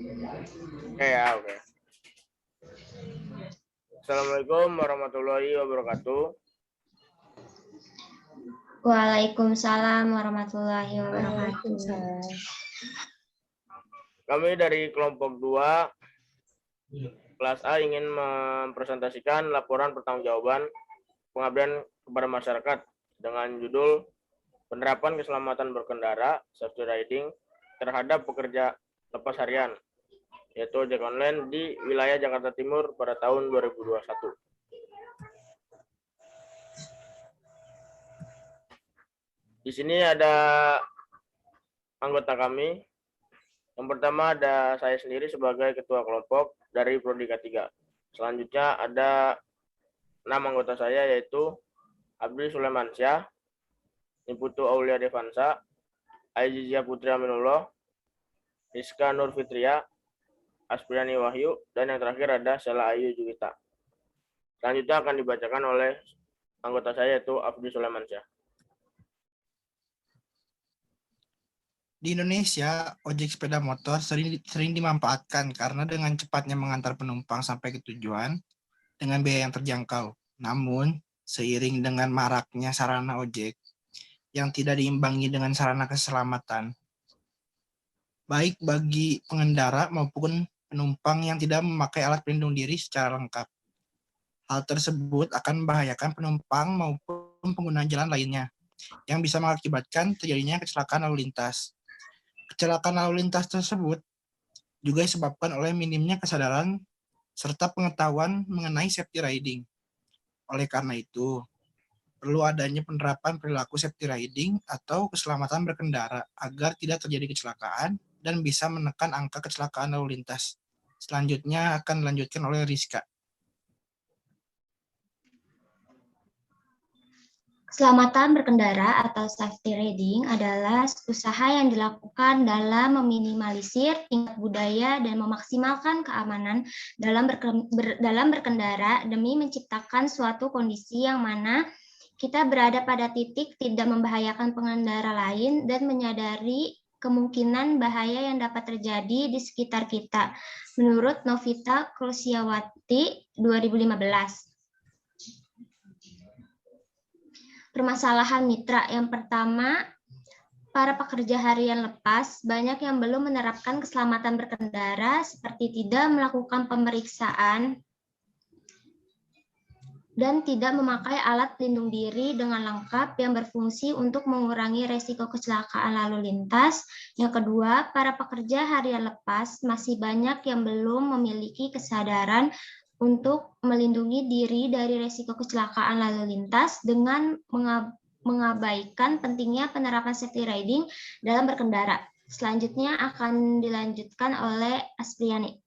Oke ya, oke. Assalamualaikum warahmatullahi wabarakatuh. Waalaikumsalam warahmatullahi wabarakatuh. Kami dari kelompok 2 kelas A ingin mempresentasikan laporan pertanggungjawaban pengabdian kepada masyarakat dengan judul penerapan keselamatan berkendara safety riding terhadap pekerja lepas harian, yaitu ojek online di wilayah Jakarta Timur pada tahun 2021. Di sini ada anggota kami. Yang pertama ada saya sendiri sebagai ketua kelompok dari Prodi K3. Selanjutnya ada 6 anggota saya, yaitu Abdi Sulaimansyah, Niputu Aulia Devansa, Aizizia Putri Aminullah, Rizka Nur Fitria, Aspriani Wahyu, dan yang terakhir ada Sela Ayu Juwita. Selanjutnya akan dibacakan oleh anggota saya, yaitu Abdi Sulaimansyah. Di Indonesia, ojek sepeda motor sering dimanfaatkan karena dengan cepatnya mengantar penumpang sampai ke tujuan dengan biaya yang terjangkau. Namun, seiring dengan maraknya sarana ojek yang tidak diimbangi dengan sarana keselamatan, baik bagi pengendara maupun penumpang yang tidak memakai alat pelindung diri secara lengkap. Hal tersebut akan membahayakan penumpang maupun pengguna jalan lainnya, yang bisa mengakibatkan terjadinya kecelakaan lalu lintas. Kecelakaan lalu lintas tersebut juga disebabkan oleh minimnya kesadaran serta pengetahuan mengenai safety riding. Oleh karena itu, perlu adanya penerapan perilaku safety riding atau keselamatan berkendara agar tidak terjadi kecelakaan dan bisa menekan angka kecelakaan lalu lintas. Selanjutnya akan dilanjutkan oleh Rizka. Keselamatan berkendara atau safety riding adalah usaha yang dilakukan dalam meminimalisir tingkat budaya dan memaksimalkan keamanan dalam berkendara demi menciptakan suatu kondisi yang mana kita berada pada titik tidak membahayakan pengendara lain dan menyadari kemungkinan bahaya yang dapat terjadi di sekitar kita. Menurut Novita Krusiawati 2015. Permasalahan mitra yang pertama, para pekerja harian lepas banyak yang belum menerapkan keselamatan berkendara seperti tidak melakukan pemeriksaan dan tidak memakai alat pelindung diri dengan lengkap yang berfungsi untuk mengurangi resiko kecelakaan lalu lintas. Yang kedua, para pekerja harian lepas masih banyak yang belum memiliki kesadaran untuk melindungi diri dari resiko kecelakaan lalu lintas dengan mengabaikan pentingnya penerapan safety riding dalam berkendara. Selanjutnya akan dilanjutkan oleh Aspriani.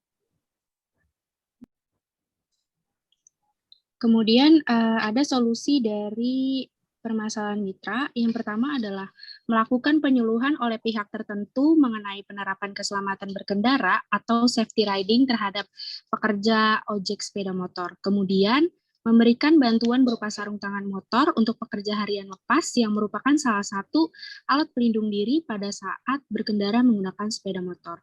Kemudian ada solusi dari permasalahan mitra. Yang pertama adalah melakukan penyuluhan oleh pihak tertentu mengenai penerapan keselamatan berkendara atau safety riding terhadap pekerja ojek sepeda motor. Kemudian memberikan bantuan berupa sarung tangan motor untuk pekerja harian lepas yang merupakan salah satu alat pelindung diri pada saat berkendara menggunakan sepeda motor.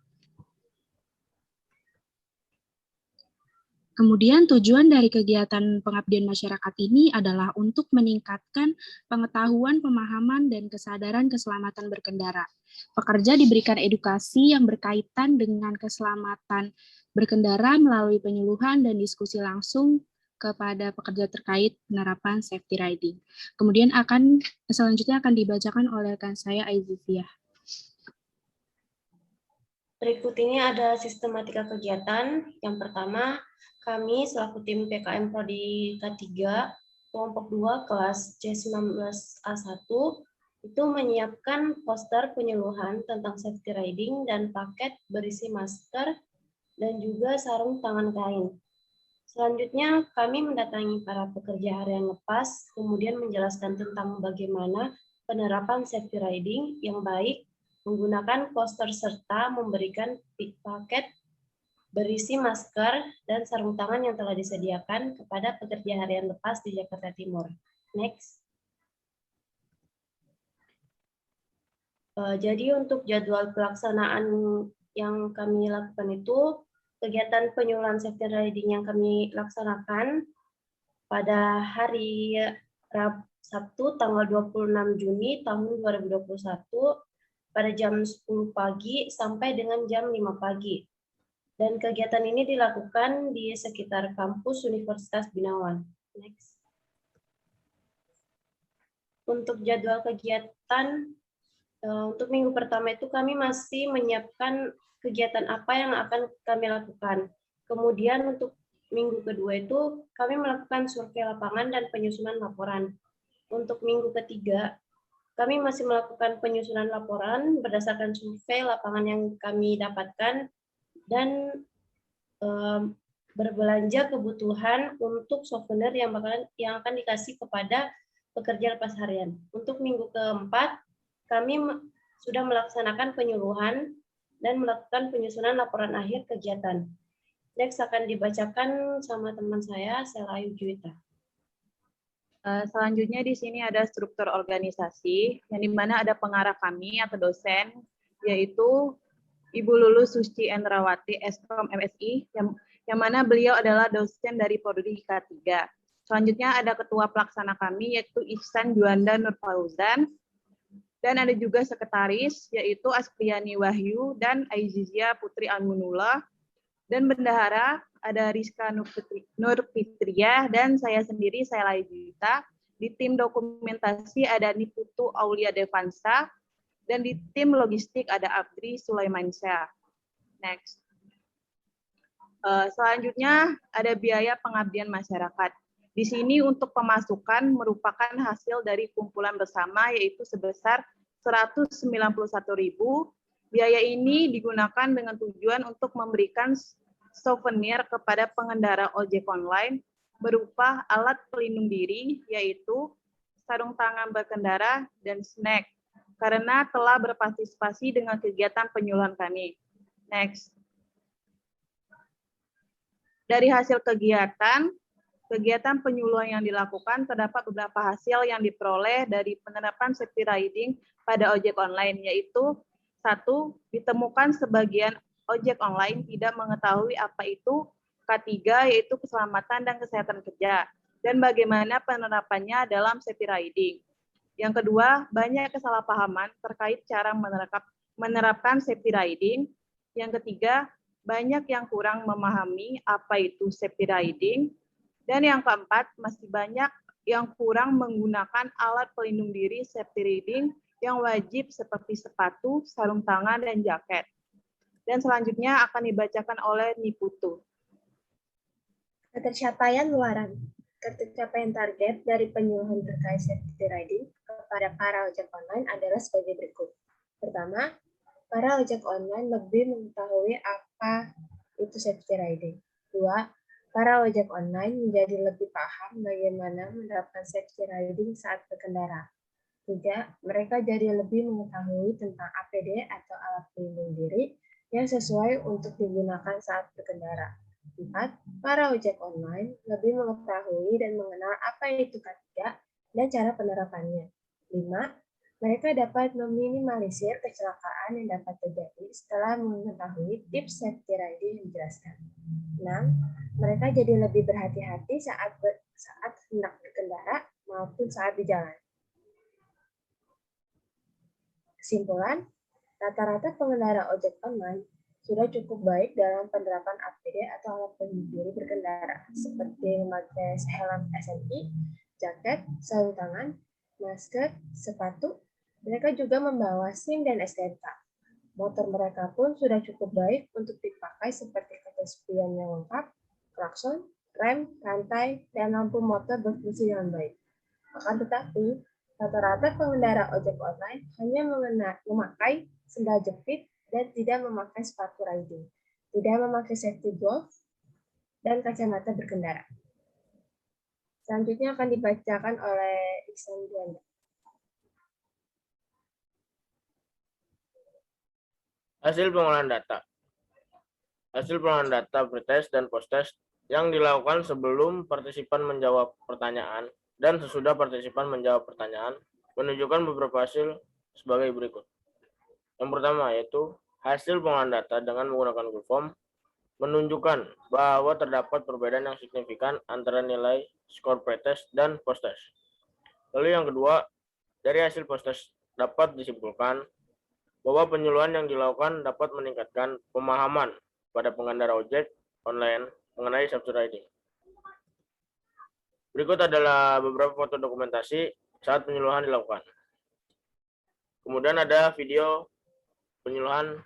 Kemudian tujuan dari kegiatan pengabdian masyarakat ini adalah untuk meningkatkan pengetahuan, pemahaman, dan kesadaran keselamatan berkendara. Pekerja diberikan edukasi yang berkaitan dengan keselamatan berkendara melalui penyuluhan dan diskusi langsung kepada pekerja terkait penerapan safety riding. Kemudian selanjutnya akan dibacakan oleh rekan saya Aizizia. Berikut ini ada sistematika kegiatan. Yang pertama, kami selaku tim PKM Prodi K3, kelompok 2 kelas C19A1, itu menyiapkan poster penyuluhan tentang safety riding dan paket berisi masker dan juga sarung tangan kain. Selanjutnya, kami mendatangi para pekerja harian lepas, kemudian menjelaskan tentang bagaimana penerapan safety riding yang baik, menggunakan poster serta memberikan paket berisi masker dan sarung tangan yang telah disediakan kepada pekerja harian lepas di Jakarta Timur. Next. Jadi untuk jadwal pelaksanaan yang kami lakukan itu kegiatan penyuluhan safety riding yang kami laksanakan pada hari Sabtu tanggal 26 Juni tahun 2021 pada jam 10 pagi sampai dengan jam 5 pagi. Dan kegiatan ini dilakukan di sekitar kampus Universitas Binawan. Next. Untuk jadwal kegiatan, untuk minggu pertama itu kami masih menyiapkan kegiatan apa yang akan kami lakukan. Kemudian untuk minggu kedua itu kami melakukan survei lapangan dan penyusunan laporan. Untuk minggu ketiga, kami masih melakukan penyusunan laporan berdasarkan survei lapangan yang kami dapatkan dan berbelanja kebutuhan untuk souvenir yang akan dikasih kepada pekerja lepas harian. Untuk minggu keempat, kami sudah melaksanakan penyuluhan dan melakukan penyusunan laporan akhir kegiatan. Next akan dibacakan sama teman saya, Sela Ayu Juwita. Selanjutnya di sini ada struktur organisasi, yang dimana ada pengarah kami atau dosen, yaitu Ibu Lulus Suci Endrawati, Eskom MSI, yang mana beliau adalah dosen dari Prodi K3. Selanjutnya ada ketua pelaksana kami, yaitu Ihsan Juanda Nur Fauzan, dan ada juga sekretaris, yaitu Aspriani Wahyu dan Aizizia Putri Almunullah, dan bendahara ada Rizka Nur Fitriah, dan saya sendiri, saya Laijita. Di tim dokumentasi ada Niputu Aulia Devansa, dan di tim logistik ada Abdi Sulaimansyah. Next. Selanjutnya ada biaya pengabdian masyarakat. Di sini untuk pemasukan merupakan hasil dari kumpulan bersama, yaitu sebesar 191.000. Biaya ini digunakan dengan tujuan untuk memberikan souvenir kepada pengendara ojek online berupa alat pelindung diri, yaitu sarung tangan berkendara dan snack, karena telah berpartisipasi dengan kegiatan penyuluhan kami. Next. Dari hasil kegiatan penyuluhan yang dilakukan, terdapat beberapa hasil yang diperoleh dari penerapan safety riding pada ojek online, yaitu 1. Ditemukan sebagian ojek online tidak mengetahui apa itu K3, yaitu keselamatan dan kesehatan kerja, dan bagaimana penerapannya dalam safety riding. Yang kedua, banyak kesalahpahaman terkait cara menerapkan safety riding. Yang ketiga, banyak yang kurang memahami apa itu safety riding. Dan yang keempat, masih banyak yang kurang menggunakan alat pelindung diri safety riding yang wajib seperti sepatu, sarung tangan, dan jaket. Dan selanjutnya akan dibacakan oleh Niputu. Ketercapaian luaran. Ketercapaian target dari penyuluhan terkait safety riding kepada para ojek online adalah sebagai berikut. Pertama, para ojek online lebih mengetahui apa itu safety riding. 2. Para ojek online menjadi lebih paham bagaimana menerapkan safety riding saat berkendara. 3. Mereka jadi lebih mengetahui tentang APD atau alat pelindung diri yang sesuai untuk digunakan saat berkendara. 4. Para ojek online lebih mengetahui dan mengenal apa itu K3 dan cara penerapannya. 5. Mereka dapat meminimalisir kecelakaan yang dapat terjadi setelah mengetahui tips safety riding yang dijelaskan. 6. Mereka jadi lebih berhati-hati saat hendak berkendara maupun saat di jalan. Kesimpulan, rata-rata pengendara ojek online sudah cukup baik dalam penerapan APD atau alat pelindung diri berkendara, seperti memakai helm SNI, jaket, sarung tangan, masker, sepatu. Mereka juga membawa SIM dan STNK. Motor mereka pun sudah cukup baik untuk dipakai seperti kaca spion yang lengkap, klakson, rem, rantai, dan lampu motor berfungsi dengan baik. Akan tetapi, rata-rata pengendara ojek online hanya memakai sendal jepit dan tidak memakai sepatu riding, tidak memakai safety glove, dan kacamata berkendara. Selanjutnya akan dibacakan oleh Ihsan Juanda. Hasil pengolahan data. Hasil pengolahan data pretest dan posttest yang dilakukan sebelum partisipan menjawab pertanyaan dan sesudah partisipan menjawab pertanyaan menunjukkan beberapa hasil sebagai berikut. Yang pertama yaitu Hasil pengolahan data dengan menggunakan Google Form menunjukkan bahwa terdapat perbedaan yang signifikan antara nilai skor pretest dan post-test. Lalu yang kedua, dari hasil post-test dapat disimpulkan bahwa penyuluhan yang dilakukan dapat meningkatkan pemahaman pada pengendara ojek online mengenai safety riding. Berikut adalah beberapa foto dokumentasi saat penyuluhan dilakukan. Kemudian ada video penyuluhan.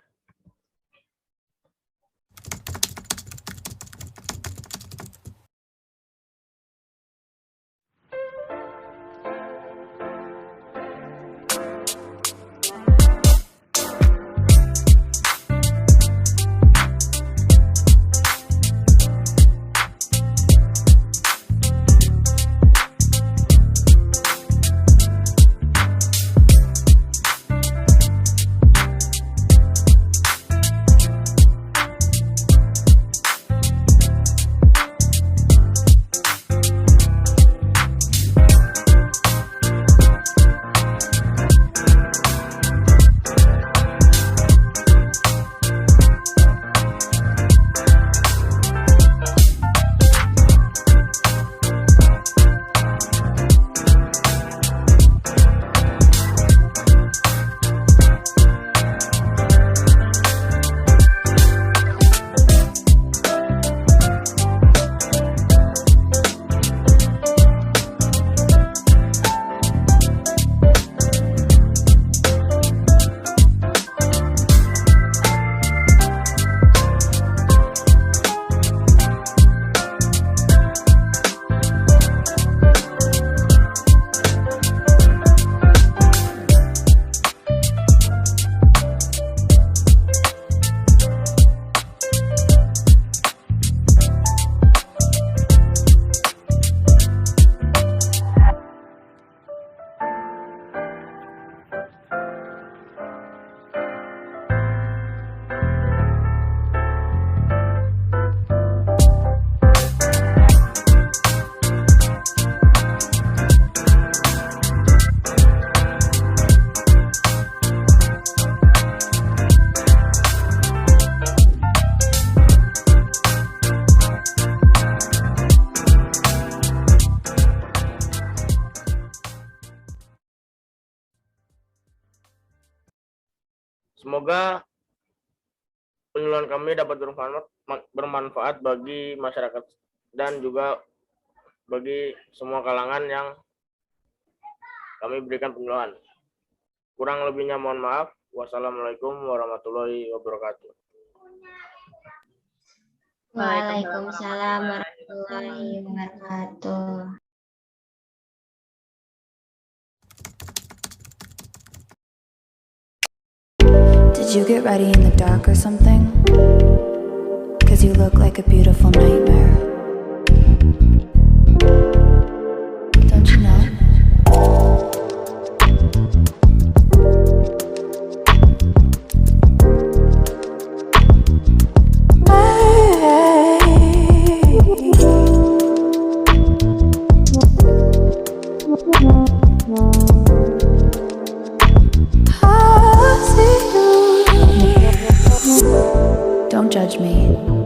Semoga penyuluhan kami dapat bermanfaat bagi masyarakat dan juga bagi semua kalangan yang kami berikan penyuluhan. Kurang lebihnya mohon maaf. Wassalamualaikum warahmatullahi wabarakatuh. Waalaikumsalam warahmatullahi wabarakatuh. Did you get ready in the dark or something? 'Cause you look like a beautiful nightmare. Don't you know? Don't judge me.